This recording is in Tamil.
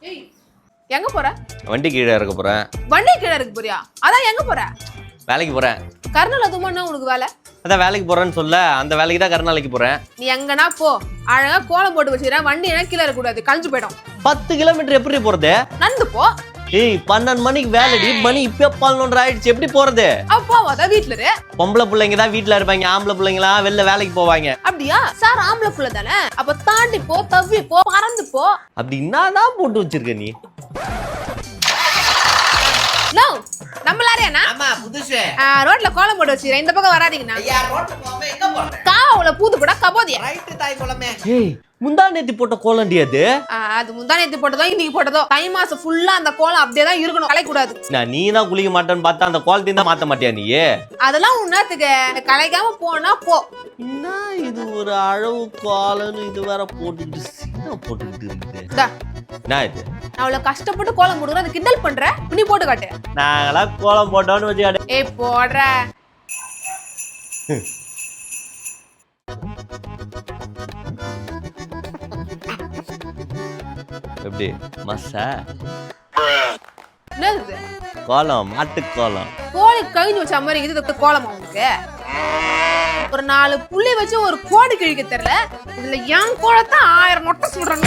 ஏய் எங்க போற? வண்டி கீழே இறக்க போறேன். வண்டி கீழே இறக்க போறியா? அதான் எங்க போற? வேலைக்கு போறேன். கர்னல் அதுமானா உனக்கு வேலை? அதான் வேலைக்கு போறேன்னு சொல்ல, அந்த வேலைக்கு தான் கருநாளைக்கு போறேன். நீ எங்கனா போ, அழகா கோலம் போட்டு வச்சிரேன். வண்டி என்ன கீழே இருக்க கூடாது, கழிஞ்சு போயிடும். 10 கிலோமீட்டர் எப்படி போறது? நடந்து போ. ஏய் 12 மணிக்கு வேலைடி, மணி இப்ப 11:30 ஆயிடுச்சு, எப்படி போறது? அப்போ அதான் வீட்ல இரு. பொம்பளை பிள்ளைங்க தான் வீட்டுல இருப்பாங்க, ஆம்பளை பிள்ளைங்களாம் வெளில வேலைக்கு போவாங்க. அப்படியா? சார் ஆம்பளை புள்ள தானே, அப்ப தாண்டி போ, தவ்வி போ, பறந்து போ. அப்படி என்னதான் போட்டு வச்சிருக்க நீ? நோ நம்ம லாரியானா? ஆமா புதுசு. ரோட்ல கோலம் போட்டு வச்சிரேன், இந்த பக்கம் வராதீங்கண்ணா. ஐயா ரோட்ல போகாம எங்க போற? காவுல பூத்து போடா கபோதியா. ரைட் தாய் குளமே. ஏய் முந்தா நேத்தி போட்ட கோலண்டி அது. அது முந்தா நேத்து போட்டதோ இன்னைக்கு போட்டதோ, தை மாசம் ஃபுல்லா அந்த கோலம் அப்படியே தான் இருக்கணும், கலை கூடாது. நான் நீ தான் குளிக்க மாட்டேன்னு பார்த்தா அந்த கோலத்தையும் தான் மாத்த மாட்டியா நீ? அதெல்லாம் உன்னத்துக்கு கலைக்காம போனா போ. என்ன இது ஒரு அளவு கோலன்னு இது வேற போட்டுட்டு சீனா போட்டுக்கிட்டு இருக்குது. என்ன இது? நான் அவ்வளவு கஷ்டப்பட்டு கோலம் போடுறேன், அது கிண்டல் பண்ற? நீ போட்டு காட்டு. நாங்களா கோலம் போட்டோன்னு வச்சுக்காடு. ஏய் போடுற. எப்படி மசா என்னது கோலம்? மாட்டு கோலம். கோழி கழிஞ்சு வச்ச மாதிரி இது கோலமா உனக்கு? ஒரு 4 புள்ளி வச்சு ஒரு கோடு கிழிக்க தெரியல, இதுல என் கோலத்தை 1000 மொட்டை சொல்றேன்.